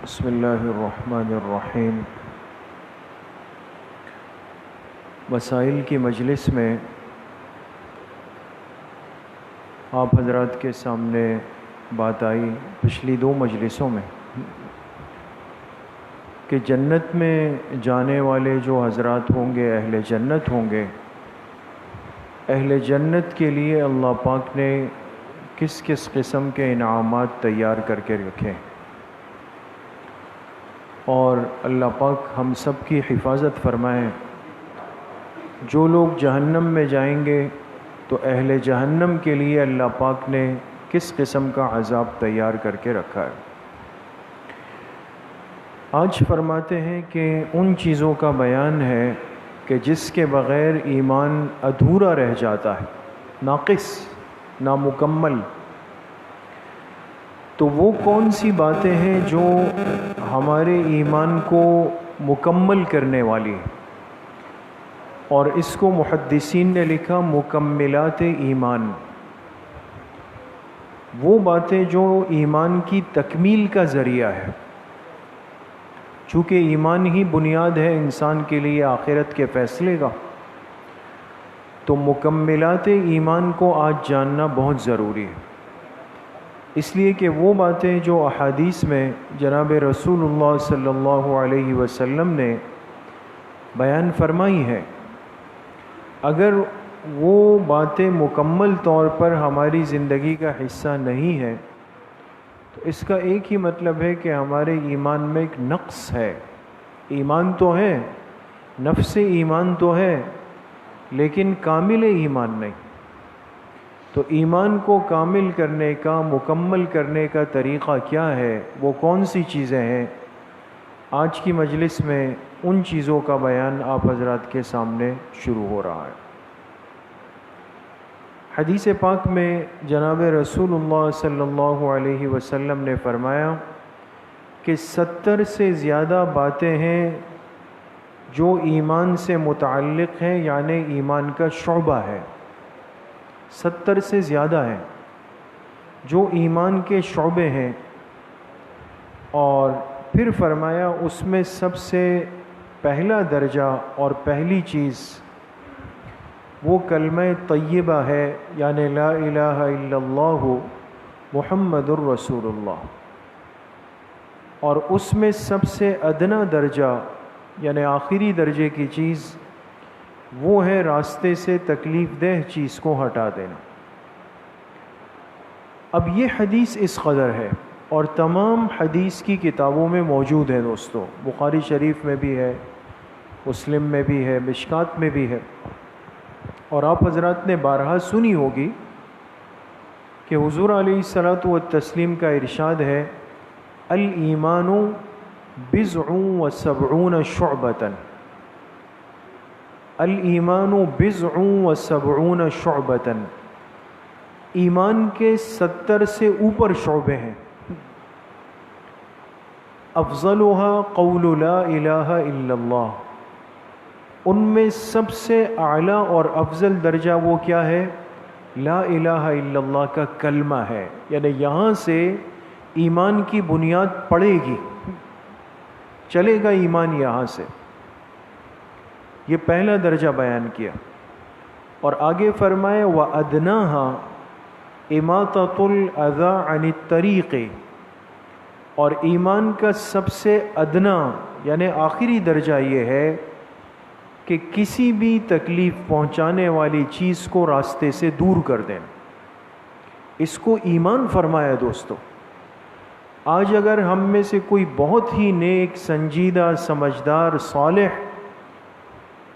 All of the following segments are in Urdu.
بسم اللہ الرحمن الرحیم۔ مسائل کی مجلس میں آپ حضرات کے سامنے بات آئی پچھلی 2 مجلسوں میں کہ جنت میں جانے والے جو حضرات ہوں گے، اہل جنت ہوں گے، اہل جنت کے لیے اللہ پاک نے کس کس قسم کے انعامات تیار کر کے رکھے، اور اللہ پاک ہم سب کی حفاظت فرمائیں۔ جو لوگ جہنم میں جائیں گے تو اہل جہنم کے لیے اللہ پاک نے کس قسم کا عذاب تیار کر کے رکھا ہے۔ آج فرماتے ہیں کہ ان چیزوں کا بیان ہے کہ جس کے بغیر ایمان ادھورا رہ جاتا ہے، ناقص، نامکمل۔ تو وہ کون سی باتیں ہیں جو ہمارے ایمان کو مکمل کرنے والی ہیں، اور اس کو محدثین نے لکھا مکملات ایمان، وہ باتیں جو ایمان کی تکمیل کا ذریعہ ہے۔ چونکہ ایمان ہی بنیاد ہے انسان کے لیے آخرت کے فیصلے کا، تو مکملات ایمان کو آج جاننا بہت ضروری ہے، اس لیے کہ وہ باتیں جو احادیث میں جناب رسول اللہ صلی اللہ علیہ وسلم نے بیان فرمائی ہیں، اگر وہ باتیں مکمل طور پر ہماری زندگی کا حصہ نہیں ہے تو اس کا ایک ہی مطلب ہے کہ ہمارے ایمان میں ایک نقص ہے۔ ایمان تو ہے، نفس ایمان تو ہے، لیکن کامل ایمان نہیں۔ تو ایمان کو کامل کرنے کا، مکمل کرنے کا طریقہ کیا ہے، وہ کون سی چیزیں ہیں؟ آج کی مجلس میں ان چیزوں کا بیان آپ حضرات کے سامنے شروع ہو رہا ہے۔ حدیث پاک میں جناب رسول اللہ صلی اللہ علیہ وسلم نے فرمایا کہ 70 سے زیادہ باتیں ہیں جو ایمان سے متعلق ہیں، یعنی ایمان کا شعبہ ہے۔ 70 سے زیادہ ہیں جو ایمان کے شعبے ہیں، اور پھر فرمایا اس میں سب سے پہلا درجہ اور پہلی چیز وہ کلمہ طیبہ ہے، یعنی لا الہ الا اللہ محمد الرسول اللہ، اور اس میں سب سے ادنا درجہ یعنی آخری درجے کی چیز وہ ہے راستے سے تکلیف دہ چیز کو ہٹا دینا۔ اب یہ حدیث اس قدر ہے، اور تمام حدیث کی کتابوں میں موجود ہے دوستو، بخاری شریف میں بھی ہے، مسلم میں بھی ہے، مشکات میں بھی ہے، اور آپ حضرات نے بارہا سنی ہوگی کہ حضور علیہ الصلاۃ والتسلیم کا ارشاد ہے الایمان بضع و70 شعبۃ، الایمان بضع و70 شعبۃ، ایمان کے 70 سے اوپر شعبے ہیں۔ افضلها قول لا الہ الا اللہ، ان میں سب سے اعلیٰ اور افضل درجہ وہ کیا ہے؟ لا الہ الا اللہ کا کلمہ ہے، یعنی یہاں سے ایمان کی بنیاد پڑے گی، چلے گا ایمان یہاں سے۔ یہ پہلا درجہ بیان کیا، اور آگے فرمائے وَأَدْنَاهَا إِمَاطَةُ الْأَذَى عَنِ الطَّرِيقِ، اور ایمان کا سب سے ادنا یعنی آخری درجہ یہ ہے کہ کسی بھی تکلیف پہنچانے والی چیز کو راستے سے دور کر دیں، اس کو ایمان فرمایا دوستو۔ آج اگر ہم میں سے کوئی بہت ہی نیک، سنجیدہ، سمجھدار، صالح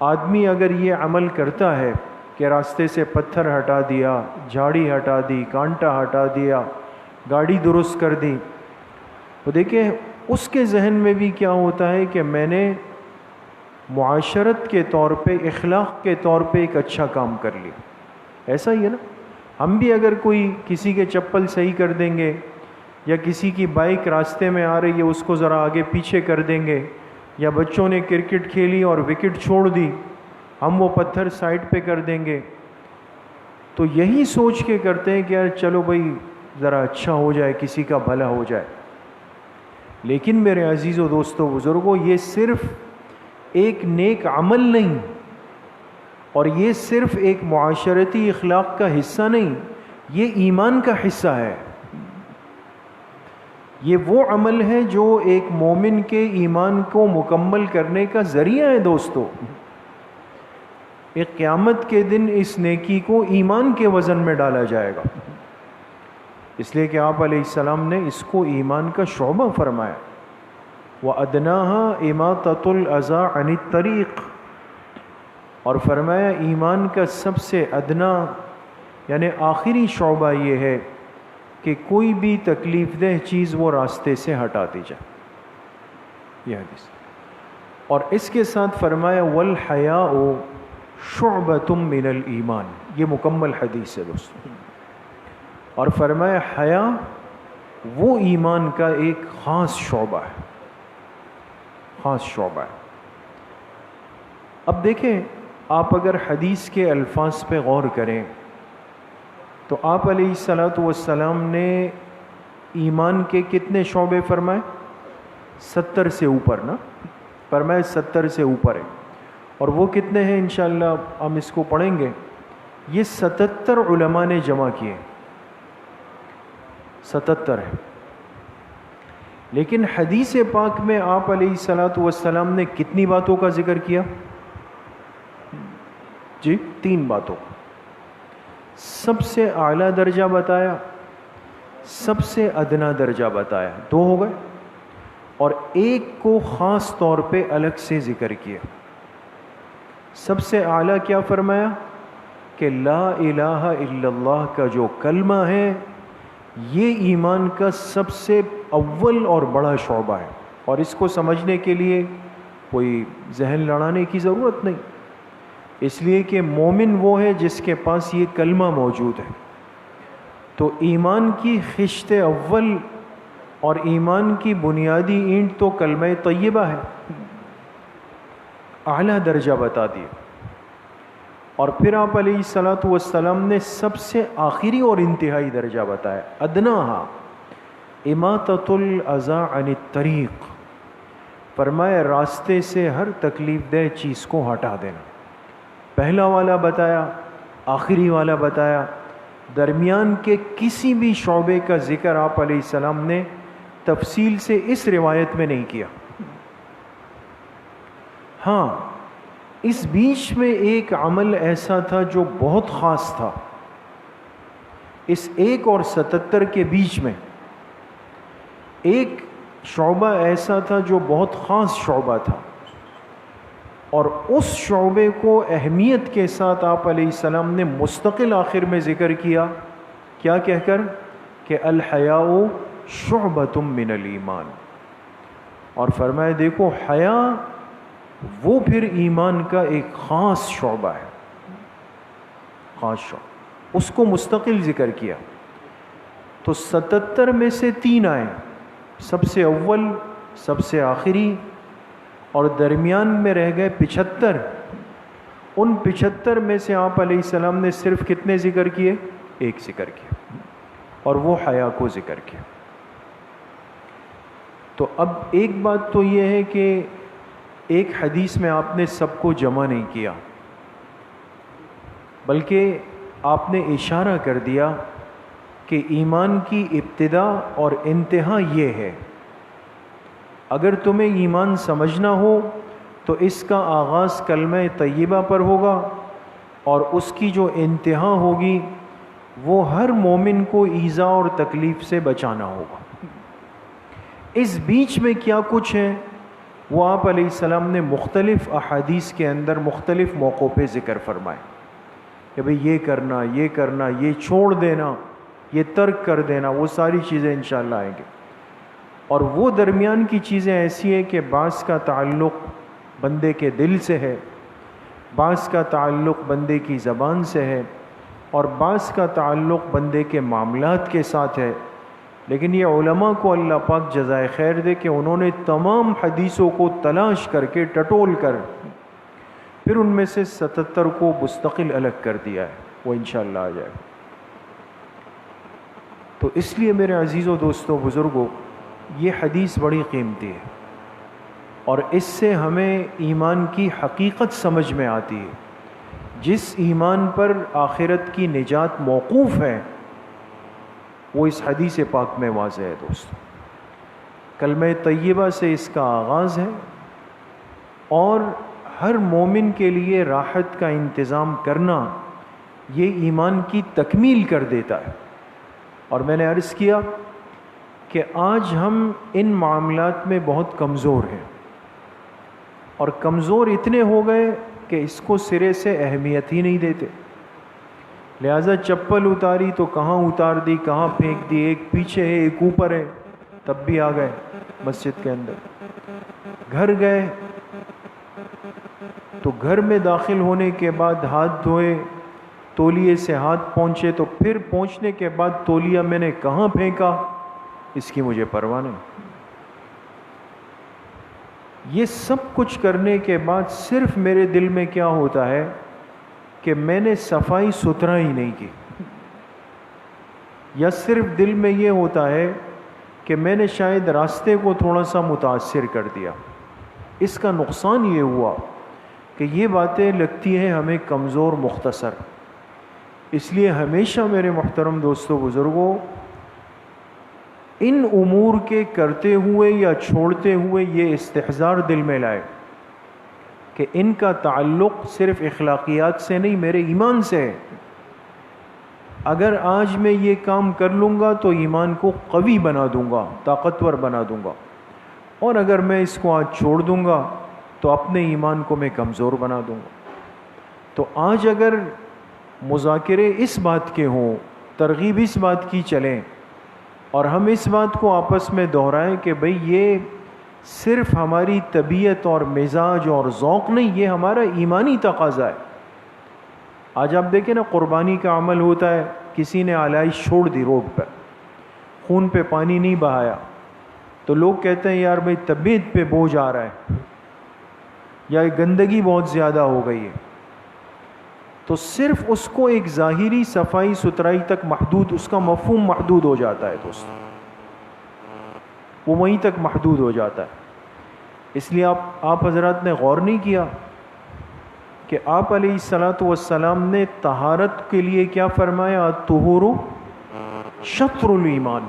آدمی اگر یہ عمل کرتا ہے کہ راستے سے پتھر ہٹا دیا، جھاڑی ہٹا دی، کانٹا ہٹا دیا، گاڑی درست کر دی، تو دیکھیں اس کے ذہن میں بھی کیا ہوتا ہے کہ میں نے معاشرت کے طور پہ، اخلاق کے طور پہ ایک اچھا کام کر لیا۔ ایسا ہی ہے نا، ہم بھی اگر کوئی کسی کے چپل صحیح کر دیں گے، یا کسی کی بائک راستے میں آ رہی ہے اس کو ذرا آگے پیچھے کر دیں گے، یا بچوں نے کرکٹ کھیلی اور وکٹ چھوڑ دی، ہم وہ پتھر سائڈ پہ کر دیں گے، تو یہی سوچ کے کرتے ہیں کہ یار چلو بھائی ذرا اچھا ہو جائے، کسی کا بھلا ہو جائے۔ لیکن میرے عزیز و دوستو بزرگوں، یہ صرف ایک نیک عمل نہیں، اور یہ صرف ایک معاشرتی اخلاق کا حصہ نہیں، یہ ایمان کا حصہ ہے۔ یہ وہ عمل ہے جو ایک مومن کے ایمان کو مکمل کرنے کا ذریعہ ہے دوستو۔ ایک قیامت کے دن اس نیکی کو ایمان کے وزن میں ڈالا جائے گا، اس لیے کہ آپ علیہ السلام نے اس کو ایمان کا شعبہ فرمایا۔ وَأَدْنَاهَا إِمَاطَةُ الْأَذَىٰ عَنِ الطَّرِيقِ، اور فرمایا ایمان کا سب سے ادنا یعنی آخری شعبہ یہ ہے کہ کوئی بھی تکلیف دہ چیز وہ راستے سے ہٹا دی جائے، یہ حدیث۔ اور اس کے ساتھ فرمایا وَالْحَيَاءُ شُعْبَةٌ مِّنَ الْإِيمَانِ، یہ مکمل حدیث ہے دوستو۔ اور فرمایا حیا وہ ایمان کا ایک خاص شعبہ ہے، خاص شعبہ ہے۔ اب دیکھیں، آپ اگر حدیث کے الفاظ پہ غور کریں تو آپ علیہ السلام نے ایمان کے کتنے شعبے فرمائے؟ 70 سے اوپر نا، فرمائے 70 سے اوپر ہے۔ اور وہ کتنے ہیں انشاءاللہ ہم اس کو پڑھیں گے۔ یہ 77 علماء نے جمع کیے، 77 ہے۔ لیکن حدیث پاک میں آپ علیہ السلام نے کتنی باتوں کا ذکر کیا؟ جی 3 باتوں۔ سب سے اعلیٰ درجہ بتایا، سب سے ادنا درجہ بتایا، 2 ہو گئے، اور ایک کو خاص طور پہ الگ سے ذکر کیا۔ سب سے اعلیٰ کیا فرمایا؟ کہ لا الہ الا اللہ کا جو کلمہ ہے یہ ایمان کا سب سے اول اور بڑا شعبہ ہے، اور اس کو سمجھنے کے لیے کوئی ذہن لڑانے کی ضرورت نہیں، اس لیے کہ مومن وہ ہے جس کے پاس یہ کلمہ موجود ہے۔ تو ایمان کی خشت اول اور ایمان کی بنیادی اینٹ تو کلمہ طیبہ ہے، اعلیٰ درجہ بتا دیا۔ اور پھر آپ علیہ السلام نے سب سے آخری اور انتہائی درجہ بتایا، ادناہا اماطۃ الاذی عن الطریق، فرمایا راستے سے ہر تکلیف دہ چیز کو ہٹا دینا۔ پہلا والا بتایا، آخری والا بتایا، درمیان کے کسی بھی شعبے کا ذکر آپ علیہ السلام نے تفصیل سے اس روایت میں نہیں کیا۔ ہاں، اس بیچ میں ایک عمل ایسا تھا جو بہت خاص تھا، اس 1 اور 77 کے بیچ میں ایک شعبہ ایسا تھا جو بہت خاص شعبہ تھا، اور اس شعبے کو اہمیت کے ساتھ آپ علیہ السلام نے مستقل آخر میں ذکر کیا، کیا کہہ کر کہ الحیاء شعبۃ من الایمان، اور فرمایا دیکھو حیا وہ پھر ایمان کا ایک خاص شعبہ ہے، خاص شعبہ، اس کو مستقل ذکر کیا۔ تو 77 میں سے 3 آئے، سب سے اول، سب سے آخری، اور درمیان میں رہ گئے 75۔ ان 75 میں سے آپ علیہ السلام نے صرف کتنے ذکر کیے؟ 1 ذکر کیا، اور وہ حیا کو ذکر کیا۔ تو اب ایک بات تو یہ ہے کہ ایک حدیث میں آپ نے سب کو جمع نہیں کیا، بلکہ آپ نے اشارہ کر دیا کہ ایمان کی ابتدا اور انتہا یہ ہے۔ اگر تمہیں ایمان سمجھنا ہو تو اس کا آغاز کلمہ طیبہ پر ہوگا، اور اس کی جو انتہا ہوگی وہ ہر مومن کو ایذا اور تکلیف سے بچانا ہوگا۔ اس بیچ میں کیا کچھ ہے وہ آپ علیہ السلام نے مختلف احادیث کے اندر مختلف موقعوں پہ ذکر فرمائے کہ بھئی یہ کرنا، یہ کرنا، یہ چھوڑ دینا، یہ ترک کر دینا، وہ ساری چیزیں انشاءاللہ آئیں گے۔ اور وہ درمیان کی چیزیں ایسی ہیں کہ بعض کا تعلق بندے کے دل سے ہے، بعض کا تعلق بندے کی زبان سے ہے، اور بعض کا تعلق بندے کے معاملات کے ساتھ ہے۔ لیکن یہ علماء کو اللہ پاک جزائے خیر دے کہ انہوں نے تمام حدیثوں کو تلاش کر کے ٹٹول کر پھر ان میں سے 77 کو مستقل الگ کر دیا ہے، وہ انشاءاللہ آ جائے۔ تو اس لیے میرے عزیزوں، دوستوں، بزرگوں، یہ حدیث بڑی قیمتی ہے اور اس سے ہمیں ایمان کی حقیقت سمجھ میں آتی ہے. جس ایمان پر آخرت کی نجات موقوف ہے وہ اس حدیث پاک میں واضح ہے دوستو. کلمہ طیبہ سے اس کا آغاز ہے اور ہر مومن کے لیے راحت کا انتظام کرنا یہ ایمان کی تکمیل کر دیتا ہے. اور میں نے عرض کیا کہ آج ہم ان معاملات میں بہت کمزور ہیں اور کمزور اتنے ہو گئے کہ اس کو سرے سے اہمیت ہی نہیں دیتے. لہٰذا چپل اتاری تو کہاں اتار دی, کہاں پھینک دی, ایک پیچھے ہے ایک اوپر ہے, تب بھی آ گئے مسجد کے اندر. گھر گئے تو گھر میں داخل ہونے کے بعد ہاتھ دھوئے, تولیے سے ہاتھ پہنچے تو پھر پہنچنے کے بعد تولیہ میں نے کہاں پھینکا اس کی مجھے پرواہ نہیں. یہ سب کچھ کرنے کے بعد صرف میرے دل میں کیا ہوتا ہے کہ میں نے صفائی ستھرائی نہیں کی, یا صرف دل میں یہ ہوتا ہے کہ میں نے شاید راستے کو تھوڑا سا متاثر کر دیا. اس کا نقصان یہ ہوا کہ یہ باتیں لگتی ہیں ہمیں کمزور مختصر. اس لیے ہمیشہ میرے محترم دوستوں بزرگوں, ان امور کے کرتے ہوئے یا چھوڑتے ہوئے یہ استحضار دل میں لائے کہ ان کا تعلق صرف اخلاقیات سے نہیں, میرے ایمان سے ہے. اگر آج میں یہ کام کر لوں گا تو ایمان کو قوی بنا دوں گا, طاقتور بنا دوں گا, اور اگر میں اس کو آج چھوڑ دوں گا تو اپنے ایمان کو میں کمزور بنا دوں گا. تو آج اگر مذاکرے اس بات کے ہوں, ترغیب اس بات کی چلیں, اور ہم اس بات کو آپس میں دہرائیں کہ بھئی یہ صرف ہماری طبیعت اور مزاج اور ذوق نہیں, یہ ہمارا ایمانی تقاضا ہے. آج آپ دیکھیں نا, قربانی کا عمل ہوتا ہے, کسی نے آلائش چھوڑ دی روڈ پر, خون پہ پانی نہیں بہایا, تو لوگ کہتے ہیں یار بھئی طبیعت پہ بوجھ آ رہا ہے یا گندگی بہت زیادہ ہو گئی ہے. تو صرف اس کو ایک ظاہری صفائی ستھرائی تک محدود, اس کا مفہوم محدود ہو جاتا ہے دوستو, وہ وہیں تک محدود ہو جاتا ہے. اس لیے آپ حضرات نے غور نہیں کیا کہ آپ علیہ الصلاۃ والسلام نے طہارت کے لیے کیا فرمایا, الطہور شطر الایمان.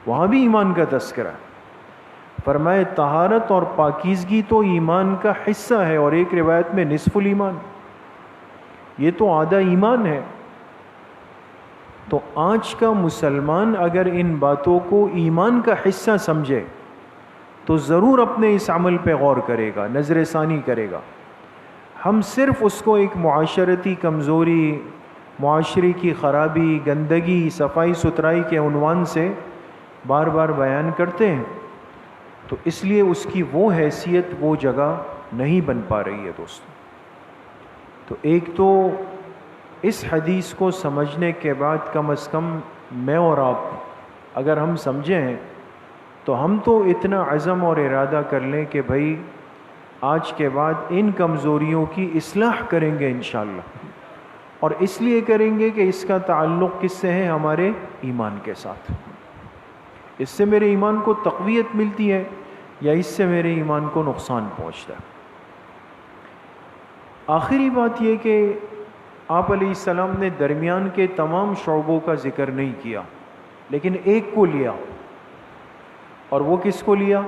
وہاں بھی ایمان کا تذکرہ ہے. فرمائے طہارت اور پاکیزگی تو ایمان کا حصہ ہے, اور ایک روایت میں نصف الایمان, یہ تو آدھا ایمان ہے. تو آج کا مسلمان اگر ان باتوں کو ایمان کا حصہ سمجھے تو ضرور اپنے اس عمل پہ غور کرے گا, نظر ثانی کرے گا. ہم صرف اس کو ایک معاشرتی کمزوری, معاشرے کی خرابی, گندگی, صفائی ستھرائی کے عنوان سے بار بار بیان کرتے ہیں, تو اس لیے اس کی وہ حیثیت, وہ جگہ نہیں بن پا رہی ہے دوستو. تو ایک تو اس حدیث کو سمجھنے کے بعد کم از کم میں اور آپ اگر ہم سمجھیں تو ہم تو اتنا عزم اور ارادہ کر لیں کہ بھائی آج کے بعد ان کمزوریوں کی اصلاح کریں گے انشاءاللہ. اور اس لیے کریں گے کہ اس کا تعلق کس سے ہے, ہمارے ایمان کے ساتھ. اس سے میرے ایمان کو تقویت ملتی ہے یا اس سے میرے ایمان کو نقصان پہنچتا ہے. آخری بات یہ کہ آپ علیہ السلام نے درمیان کے تمام شعبوں کا ذکر نہیں کیا, لیکن ایک کو لیا, اور وہ کس کو لیا,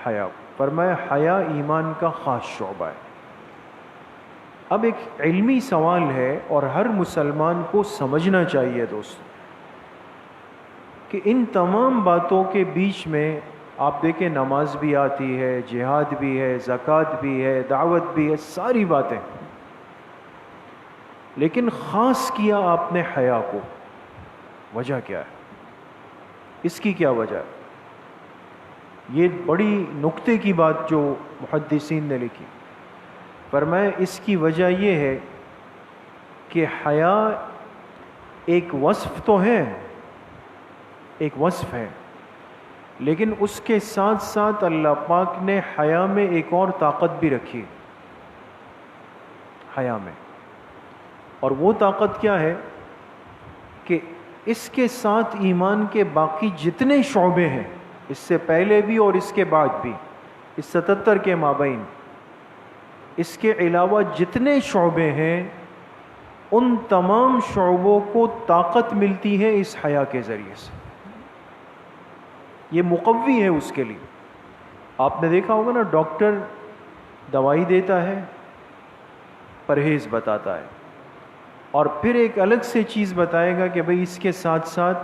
حیا. فرمایا حیا ایمان کا خاص شعبہ ہے. اب ایک علمی سوال ہے اور ہر مسلمان کو سمجھنا چاہیے دوست کہ ان تمام باتوں کے بیچ میں آپ دیکھیں نماز بھی آتی ہے, جہاد بھی ہے, زکوٰۃ بھی ہے, دعوت بھی ہے, ساری باتیں, لیکن خاص کیا آپ نے حیا کو. وجہ کیا ہے, اس کی کیا وجہ ہے؟ یہ بڑی نکتے کی بات جو محدثین نے لکھی. فرمایا اس کی وجہ یہ ہے کہ حیا ایک وصف تو ہے, ایک وصف ہے, لیکن اس کے ساتھ ساتھ اللہ پاک نے حیا میں ایک اور طاقت بھی رکھی, حیا میں. اور وہ طاقت کیا ہے کہ اس کے ساتھ ایمان کے باقی جتنے شعبے ہیں، اس سے پہلے بھی اور اس کے بعد بھی، اس 77 کے مابین اس کے علاوہ جتنے شعبے ہیں، ان تمام شعبوں کو طاقت ملتی ہے اس حیا کے ذریعے سے. یہ مقوی ہے اس کے لیے. آپ نے دیکھا ہوگا نا، ڈاکٹر دوائی دیتا ہے، پرہیز بتاتا ہے، اور پھر ایک الگ سے چیز بتائے گا کہ بھئی اس کے ساتھ ساتھ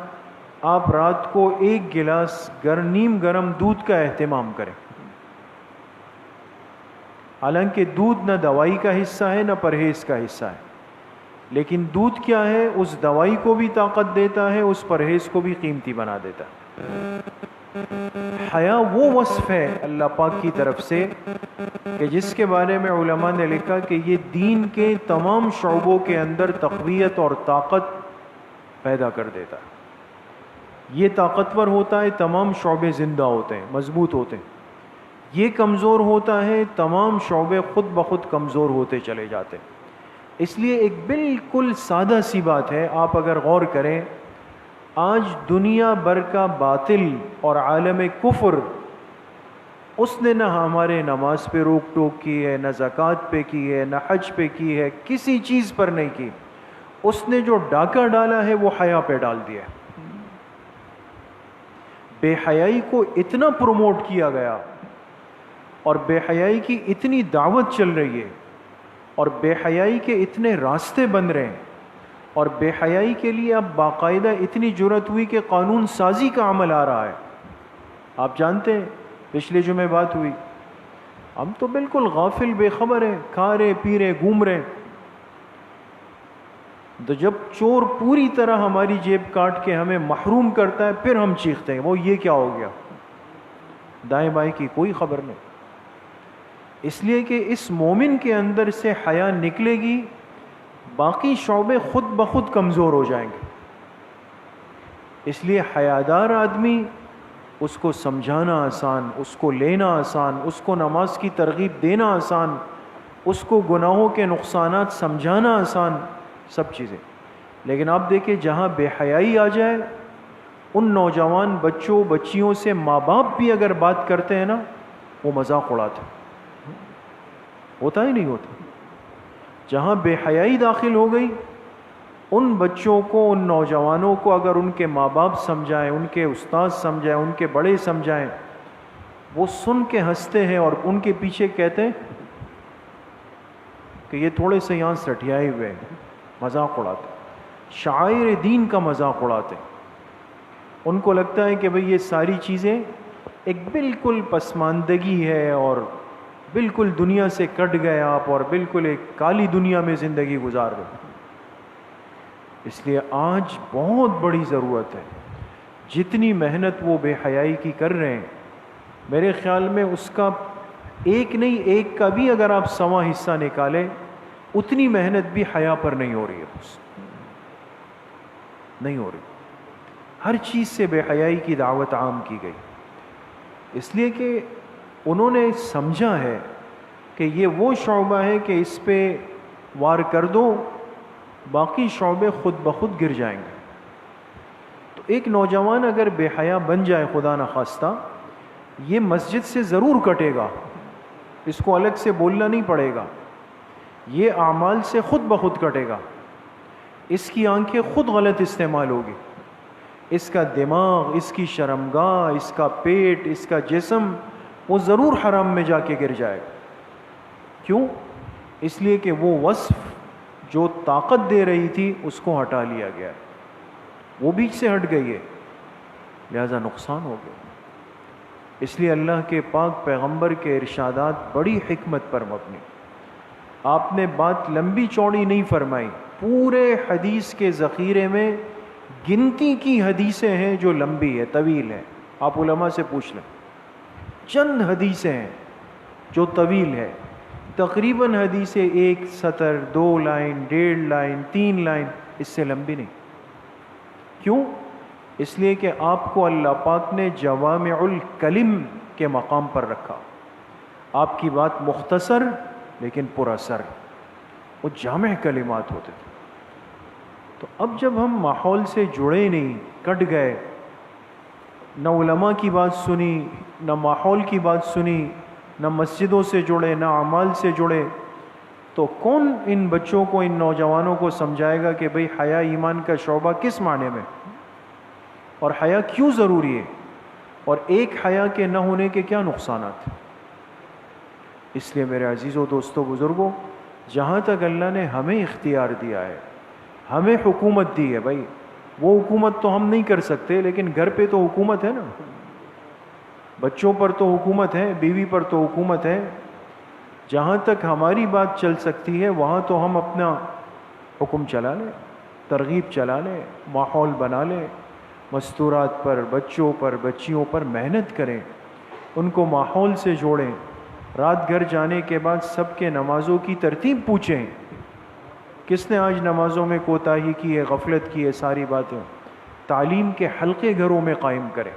آپ رات کو 1 گلاس نیم گرم دودھ کا اہتمام کریں. حالانکہ دودھ نہ دوائی کا حصہ ہے نہ پرہیز کا حصہ ہے، لیکن دودھ کیا ہے؟ اس دوائی کو بھی طاقت دیتا ہے، اس پرہیز کو بھی قیمتی بنا دیتا ہے. حیا وہ وصف ہے اللہ پاک کی طرف سے کہ جس کے بارے میں علماء نے لکھا کہ یہ دین کے تمام شعبوں کے اندر تقویت اور طاقت پیدا کر دیتا ہے. یہ طاقتور ہوتا ہے، تمام شعبے زندہ ہوتے ہیں، مضبوط ہوتے ہیں. یہ کمزور ہوتا ہے، تمام شعبے خود بخود کمزور ہوتے چلے جاتے ہیں. اس لیے ایک بالکل سادہ سی بات ہے، آپ اگر غور کریں، آج دنیا بھر کا باطل اور عالم کفر، اس نے نہ ہمارے نماز پہ روک ٹوک کی ہے، نہ زکوٰۃ پہ کی ہے، نہ حج پہ کی ہے، کسی چیز پر نہیں کی. اس نے جو ڈاکہ ڈالا ہے وہ حیا پہ ڈال دیا ہے. بے حیائی کو اتنا پروموٹ کیا گیا، اور بے حیائی کی اتنی دعوت چل رہی ہے، اور بے حیائی کے اتنے راستے بن رہے ہیں، اور بے حیائی کے لیے اب باقاعدہ اتنی جرأت ہوئی کہ قانون سازی کا عمل آ رہا ہے. آپ جانتے ہیں پچھلے جمعے بات ہوئی، ہم تو بالکل غافل بے خبر ہیں، کھا رہے پی رہے گھوم رہے، تو جب چور پوری طرح ہماری جیب کاٹ کے ہمیں محروم کرتا ہے پھر ہم چیختے ہیں وہ یہ کیا ہو گیا. دائیں بائیں کی کوئی خبر نہیں. اس لیے کہ اس مومن کے اندر سے حیا نکلے گی، باقی شعبے خود بخود کمزور ہو جائیں گے. اس لیے حیادار آدمی، اس کو سمجھانا آسان، اس کو لینا آسان، اس کو نماز کی ترغیب دینا آسان، اس کو گناہوں کے نقصانات سمجھانا آسان، سب چیزیں. لیکن آپ دیکھیں جہاں بے حیائی آ جائے، ان نوجوان بچوں بچیوں سے ماں باپ بھی اگر بات کرتے ہیں نا، وہ مذاق اڑاتے. ہوتا ہی نہیں ہوتا. جہاں بے حیائی داخل ہو گئی، ان بچوں کو، ان نوجوانوں کو اگر ان کے ماں باپ سمجھائیں، ان کے استاد سمجھائیں، ان کے بڑے سمجھائیں، وہ سن کے ہنستے ہیں اور ان کے پیچھے کہتے ہیں کہ یہ تھوڑے سے یہاں سٹھیائے ہوئے ہیں، مذاق اڑاتے، شعائر دین کا مذاق اڑاتے. ان کو لگتا ہے کہ بھئی یہ ساری چیزیں ایک بالکل پسماندگی ہے، اور بالکل دنیا سے کٹ گئے آپ، اور بالکل ایک کالی دنیا میں زندگی گزار رہے. اس لیے آج بہت بڑی ضرورت ہے. جتنی محنت وہ بے حیائی کی کر رہے ہیں، میرے خیال میں اس کا ایک نہیں، ایک کا بھی اگر آپ 100واں حصہ نکالیں، اتنی محنت بھی حیا پر نہیں ہو رہی ہے. بس نہیں ہو رہی. ہر چیز سے بے حیائی کی دعوت عام کی گئی، اس لیے کہ انہوں نے سمجھا ہے کہ یہ وہ شعبہ ہے کہ اس پہ وار کر دو، باقی شعبے خود بخود گر جائیں گے. تو ایک نوجوان اگر بے حیا بن جائے، خدا نخواستہ، یہ مسجد سے ضرور کٹے گا، اس کو الگ سے بولنا نہیں پڑے گا. یہ اعمال سے خود بخود کٹے گا. اس کی آنکھیں خود غلط استعمال ہوگی، اس کا دماغ، اس کی شرمگاہ، اس کا پیٹ، اس کا جسم، وہ ضرور حرام میں جا کے گر جائے گا. کیوں؟ اس لیے کہ وہ وصف جو طاقت دے رہی تھی اس کو ہٹا لیا گیا ہے، وہ بیچ سے ہٹ گئی ہے، لہذا نقصان ہو گیا. اس لیے اللہ کے پاک پیغمبر کے ارشادات بڑی حکمت پر مبنی. آپ نے بات لمبی چوڑی نہیں فرمائی، پورے حدیث کے ذخیرے میں گنتی کی حدیثیں ہیں جو لمبی ہے، طویل ہے. آپ علماء سے پوچھ لیں، چند حدیثیں ہیں جو طویل ہے. تقریباً حدیثیں 1 سطر، 2 لائن، 1.5 لائن، 3 لائن، اس سے لمبی نہیں. کیوں؟ اس لیے کہ آپ کو اللہ پاک نے جوامع الکلم کے مقام پر رکھا. آپ کی بات مختصر لیکن پر اثر، وہ جامع کلمات ہوتے تھے. تو اب جب ہم ماحول سے جڑے نہیں، کٹ گئے، نہ علماء کی بات سنی، نہ ماحول کی بات سنی، نہ مسجدوں سے جڑے، نہ اعمال سے جڑے، تو کون ان بچوں کو، ان نوجوانوں کو سمجھائے گا کہ بھئی حیا ایمان کا شعبہ کس معنی میں، اور حیا کیوں ضروری ہے، اور ایک حیا کے نہ ہونے کے کیا نقصانات ہیں؟ اس لیے میرے عزیزوں، دوستوں، بزرگوں، جہاں تک اللہ نے ہمیں اختیار دیا ہے، ہمیں حکومت دی ہے، بھائی وہ حکومت تو ہم نہیں کر سکتے، لیکن گھر پہ تو حکومت ہے نا، بچوں پر تو حکومت ہے، بیوی پر تو حکومت ہے، جہاں تک ہماری بات چل سکتی ہے وہاں تو ہم اپنا حکم چلا لیں، ترغیب چلا لیں، ماحول بنا لیں، مستورات پر، بچوں پر، بچیوں پر محنت کریں، ان کو ماحول سے جوڑیں، رات گھر جانے کے بعد سب کے نمازوں کی ترتیب پوچھیں، کس نے آج نمازوں میں کوتاہی کی ہے، غفلت کی ہے، ساری باتیں تعلیم کے حلقے گھروں میں قائم کریں،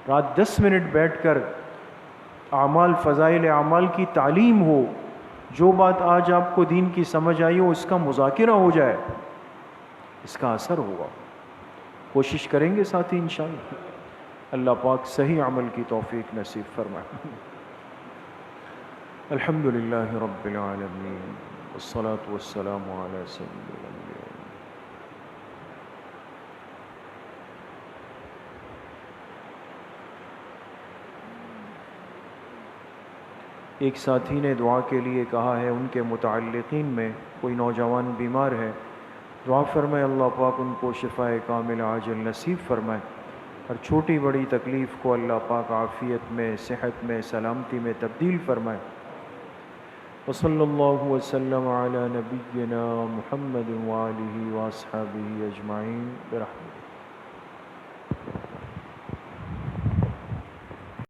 رات 10 منٹ بیٹھ کر اعمال، فضائل اعمال کی تعلیم ہو، جو بات آج آپ کو دین کی سمجھ آئی ہو اس کا مذاکرہ ہو جائے، اس کا اثر ہوگا۔ کوشش کریں گے ساتھی انشاءاللہ، اللہ پاک صحیح عمل کی توفیق نصیب فرمائے۔ الحمدللہ رب العالمین، والصلاة والسلام علی سید الانبیاء۔ ایک ساتھی نے دعا کے لیے کہا ہے، ان کے متعلقین میں کوئی نوجوان بیمار ہے، دعا فرمائے اللہ پاک ان کو شفاء کامل عاجل نصیب فرمائے، اور چھوٹی بڑی تکلیف کو اللہ پاک عافیت میں، صحت میں، سلامتی میں تبدیل فرمائے۔ وصلی اللہ وسلم علی نبینا محمد وآلہ واصحابہ اجمعین برحمتہ۔